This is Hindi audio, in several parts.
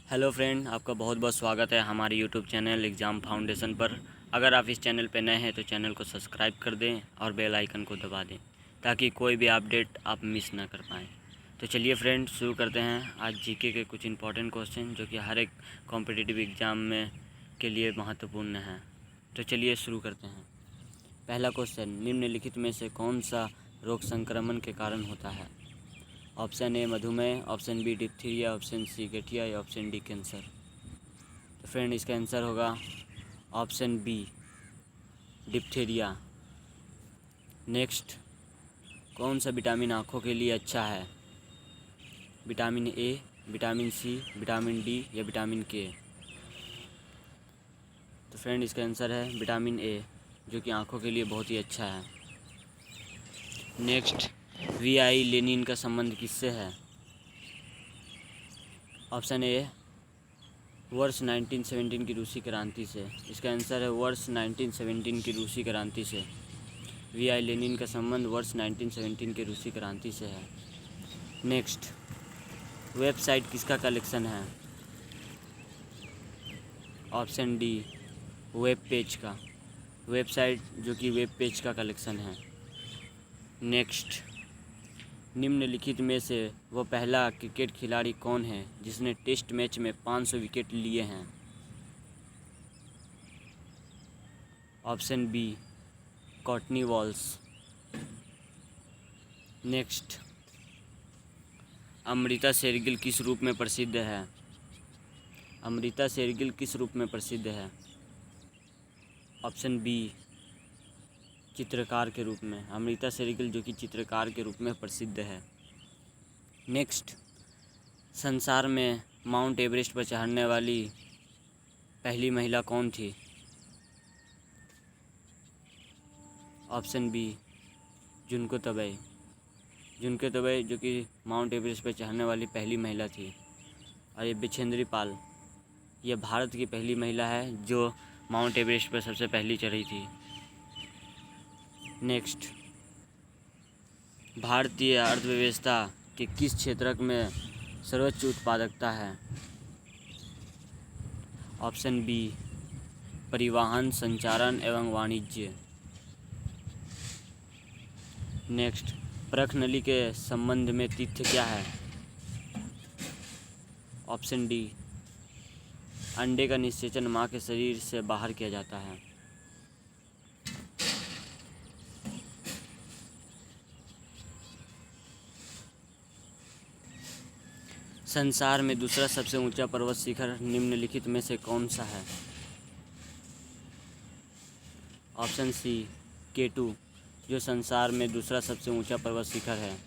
हेलो फ्रेंड, आपका बहुत बहुत स्वागत है हमारे यूट्यूब चैनल एग्ज़ाम फाउंडेशन पर। अगर आप इस चैनल पर नए हैं तो चैनल को सब्सक्राइब कर दें और बेल आइकन को दबा दें ताकि कोई भी अपडेट आप मिस ना कर पाएँ। तो चलिए फ्रेंड, शुरू करते हैं आज जीके के कुछ इंपॉर्टेंट क्वेश्चन जो कि हर एक कॉम्पिटिटिव एग्ज़ाम में के लिए महत्वपूर्ण हैं। तो चलिए शुरू करते हैं। पहला क्वेश्चन, निम्नलिखित में से कौन सा रोग संक्रमण के कारण होता है? ऑप्शन ए मधुमेह, option B diphtheria, option C गठिया या ऑप्शन डी कैंसर। तो फ्रेंड, इसका आंसर होगा ऑप्शन बी डिप्थीरिया। नेक्स्ट, कौन सा विटामिन आँखों के लिए अच्छा है? Vitamin A, vitamin C, vitamin D या विटामिन के। तो फ्रेंड, इसका आंसर है विटामिन ए, जो कि आँखों के लिए बहुत ही अच्छा है। Next, VI. लेनिन का संबंध किससे है? ऑप्शन ए वर्ष 1917 की रूसी क्रांति से। इसका आंसर है वर्ष 1917 की रूसी क्रांति से। वी.आई. लेनिन का संबंध वर्ष 1917 की रूसी क्रांति से है। नेक्स्ट, वेबसाइट किसका कलेक्शन है? ऑप्शन डी वेब पेज का। वेबसाइट जो कि वेब पेज का कलेक्शन है। नेक्स्ट, निम्नलिखित में से वह पहला क्रिकेट खिलाड़ी कौन है जिसने टेस्ट मैच में 500 विकेट लिए हैं? Option B Courtney Walsh. Next, Amrita Shergil किस रूप में प्रसिद्ध है? अमृता शेरगिल किस रूप में प्रसिद्ध है? ऑप्शन बी चित्रकार के रूप में। अमृता शेरगिल जो कि चित्रकार के रूप में प्रसिद्ध है। नेक्स्ट, संसार में माउंट एवरेस्ट पर चढ़ने वाली पहली महिला कौन थी? ऑप्शन बी जुनको तबई। जुनको तबई जो कि माउंट एवरेस्ट पर चढ़ने वाली पहली महिला थी। और ये बिछेंद्री पाल, ये भारत की पहली महिला है जो माउंट एवरेस्ट पर सबसे पहली चढ़ी थी। नेक्स्ट, भारतीय अर्थव्यवस्था के किस क्षेत्र में सर्वोच्च उत्पादकता है? ऑप्शन बी परिवहन, संचारण एवं वाणिज्य। नेक्स्ट, परखनली के संबंध में तथ्य क्या है? ऑप्शन डी अंडे का निषेचन माँ के शरीर से बाहर किया जाता है। संसार में दूसरा सबसे ऊंचा पर्वत शिखर निम्नलिखित में से कौन सा है? ऑप्शन सी K2, जो संसार में दूसरा सबसे ऊंचा पर्वत शिखर है।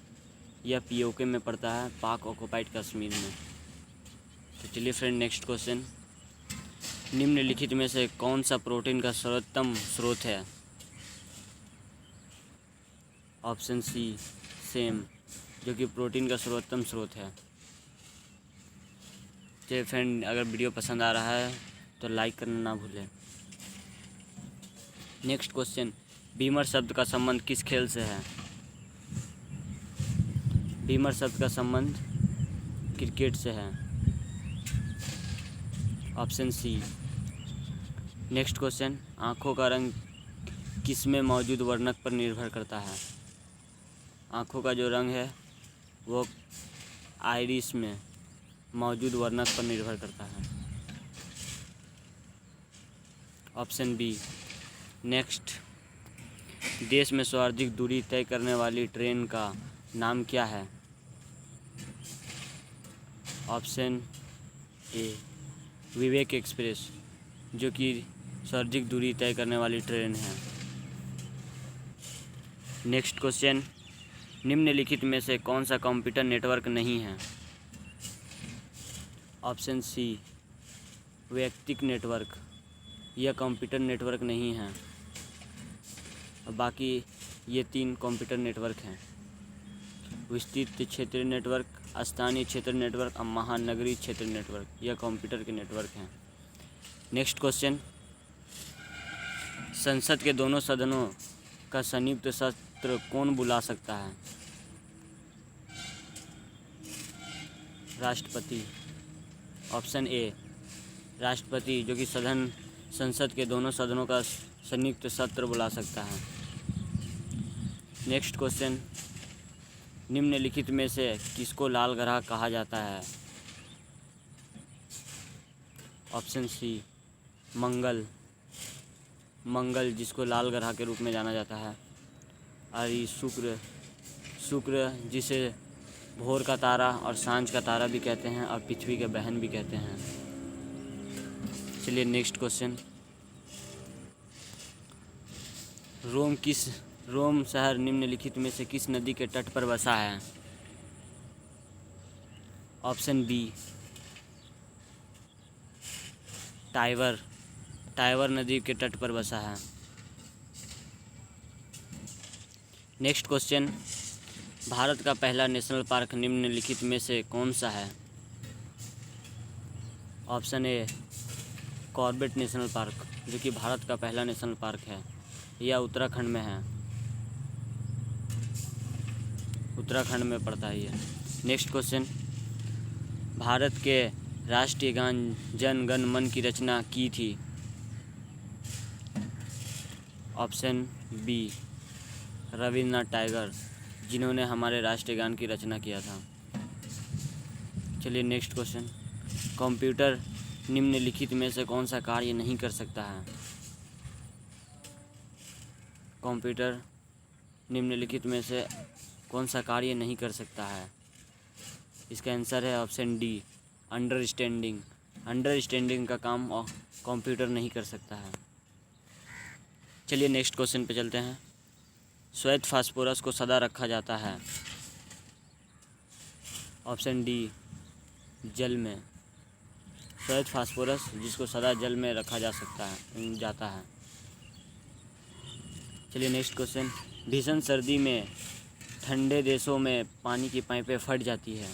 यह पीओके में पड़ता है, पाक ऑक्युपाइड कश्मीर में। तो चलिए फ्रेंड, नेक्स्ट क्वेश्चन, निम्नलिखित में से कौन सा प्रोटीन का सर्वोत्तम स्रोत है? ऑप्शन सी सेम, जो कि प्रोटीन का सर्वोत्तम स्रोत है। चलिए फ्रेंड, अगर वीडियो पसंद आ रहा है तो लाइक करना ना भूलें। नेक्स्ट क्वेश्चन, बीमर शब्द का संबंध किस खेल से है? बीमर शब्द का संबंध क्रिकेट से है। Option C. नेक्स्ट क्वेश्चन, आँखों का रंग किस में मौजूद वर्णक पर निर्भर करता है? आँखों का जो रंग है वो आइरिस में मौजूद वर्णक पर निर्भर करता है। Option B. नेक्स्ट, देश में सर्वाधिक दूरी तय करने वाली ट्रेन का नाम क्या है? ऑप्शन ए विवेक एक्सप्रेस, जो कि सर्वाधिक दूरी तय करने वाली ट्रेन है। नेक्स्ट क्वेश्चन, निम्नलिखित में से कौन सा कंप्यूटर नेटवर्क नहीं है? ऑप्शन सी वैयक्तिक नेटवर्क, यह कंप्यूटर नेटवर्क नहीं है। और बाकी ये 3 कंप्यूटर नेटवर्क हैं: विस्तृत क्षेत्रीय नेटवर्क, स्थानीय क्षेत्र नेटवर्क और महानगरीय क्षेत्र नेटवर्क। यह कंप्यूटर के नेटवर्क हैं। नेक्स्ट क्वेश्चन, संसद के दोनों सदनों का संयुक्त सत्र कौन बुला सकता है? राष्ट्रपति। ऑप्शन ए राष्ट्रपति, जो कि संसद के दोनों सदनों का संयुक्त सत्र बुला सकता है। नेक्स्ट क्वेश्चन, निम्नलिखित में से किसको लाल ग्रह कहा जाता है? ऑप्शन सी मंगल, जिसको लाल ग्रह के रूप में जाना जाता है। और ये शुक्र जिसे भोर का तारा और सांझ का तारा भी कहते हैं और पृथ्वी के बहन भी कहते हैं। चलिए नेक्स्ट क्वेश्चन, रोम शहर निम्नलिखित में से किस नदी के तट पर बसा है? ऑप्शन बी टाइवर नदी के तट पर बसा है। नेक्स्ट क्वेश्चन, भारत का पहला नेशनल पार्क निम्नलिखित में से कौन सा है? ऑप्शन ए कॉर्बेट नेशनल पार्क, जो कि भारत का पहला नेशनल पार्क है। यह उत्तराखंड में है, उत्तराखंड में पड़ता है यह। नेक्स्ट क्वेश्चन, भारत के राष्ट्रीय गान जन गण मन की रचना की थी? ऑप्शन बी रविन्द्रनाथ टैगोर, जिन्होंने हमारे राष्ट्रीय गान की रचना किया था। चलिए नेक्स्ट क्वेश्चन, कंप्यूटर निम्नलिखित में से कौन सा कार्य नहीं कर सकता है? कंप्यूटर निम्नलिखित में से कौन सा कार्य नहीं कर सकता है? इसका आंसर है ऑप्शन डी अंडरस्टैंडिंग का काम कंप्यूटर नहीं कर सकता है। चलिए नेक्स्ट क्वेश्चन पे चलते हैं। श्वेत फास्फोरस को सदा रखा जाता है? ऑप्शन डी जल में। श्वेत फास्फोरस जिसको सदा जल में रखा जाता है। चलिए नेक्स्ट क्वेश्चन, भीषण सर्दी में ठंडे देशों में पानी की पाइपें फट जाती है?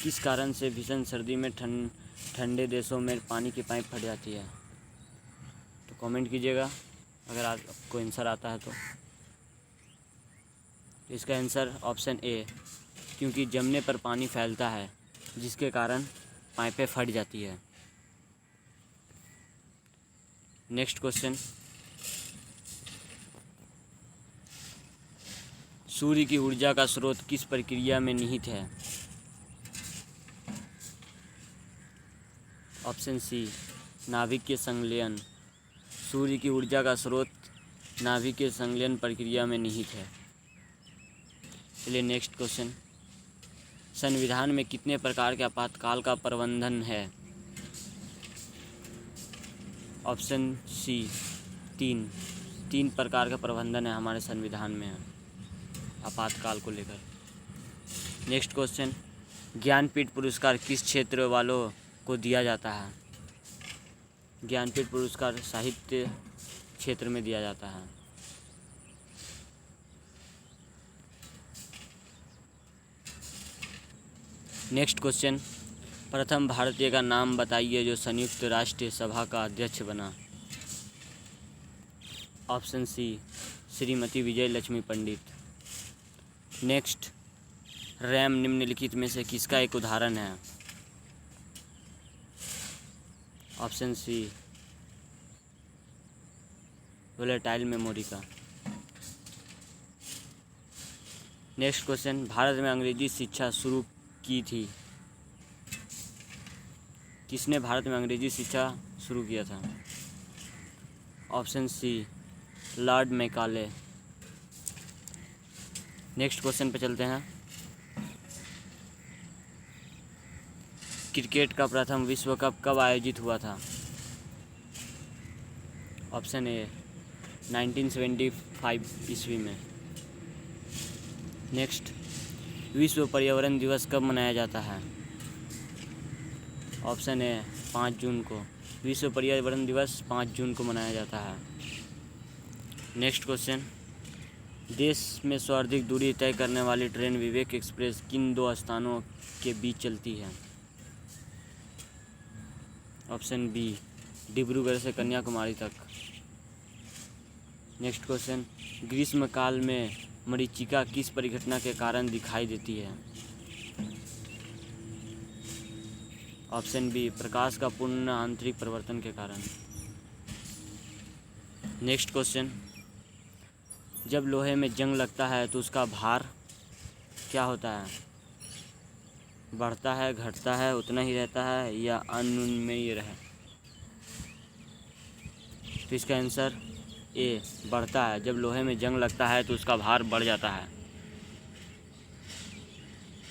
किस कारण से भीषण सर्दी में ठंडे देशों में पानी की पाइप फट जाती है? तो कमेंट कीजिएगा अगर आपको आंसर आता है तो। इसका आंसर ऑप्शन ए, क्योंकि जमने पर पानी फैलता है जिसके कारण पाइपें फट जाती है। नेक्स्ट क्वेश्चन, सूर्य की ऊर्जा का स्रोत किस प्रक्रिया में निहित है? ऑप्शन सी नाभिकीय संलयन, सूर्य की ऊर्जा का स्रोत नाभिकीय संलयन प्रक्रिया में निहित है। चलिए नेक्स्ट क्वेश्चन, संविधान में कितने प्रकार के आपातकाल का प्रबंधन है? ऑप्शन सी तीन प्रकार का प्रबंधन है हमारे संविधान में आपातकाल को लेकर। नेक्स्ट क्वेश्चन, ज्ञानपीठ पुरस्कार किस क्षेत्र वालों को दिया जाता है? ज्ञानपीठ पुरस्कार साहित्य क्षेत्र में दिया जाता है। नेक्स्ट क्वेश्चन, प्रथम भारतीय का नाम बताइए जो संयुक्त राष्ट्र सभा का अध्यक्ष बना? ऑप्शन सी श्रीमती विजय लक्ष्मी पंडित। नेक्स्ट, रैम निम्नलिखित में से किसका एक उदाहरण है? ऑप्शन सी वोलेटाइल मेमोरी का। नेक्स्ट क्वेश्चन, भारत में अंग्रेजी शिक्षा शुरू की थी? किसने भारत में अंग्रेजी शिक्षा शुरू किया था? Option C Lord Macaulay. Next question पे चलते हैं। क्रिकेट का प्रथम विश्व कप कब आयोजित हुआ था? ऑप्शन ए 1975 ईस्वी में। नेक्स्ट, विश्व पर्यावरण दिवस कब मनाया जाता है? ऑप्शन ए 5 जून को। विश्व पर्यावरण दिवस 5 जून को मनाया जाता है। नेक्स्ट क्वेश्चन, देश में सर्वाधिक दूरी तय करने वाली ट्रेन विवेक एक्सप्रेस किन 2 स्थानों के बीच चलती है? ऑप्शन बी डिब्रूगढ़ से कन्याकुमारी तक। नेक्स्ट क्वेश्चन, ग्रीष्म काल में मरीचिका किस परिघटना के कारण दिखाई देती है? ऑप्शन बी प्रकाश का पूर्ण आंतरिक परिवर्तन के कारण। नेक्स्ट क्वेश्चन, जब लोहे में जंग लगता है तो उसका भार क्या होता है? बढ़ता है, घटता है, उतना ही रहता है या अनियमित रहे? तो इसका आंसर ए बढ़ता है। जब लोहे में जंग लगता है तो उसका भार बढ़ जाता है।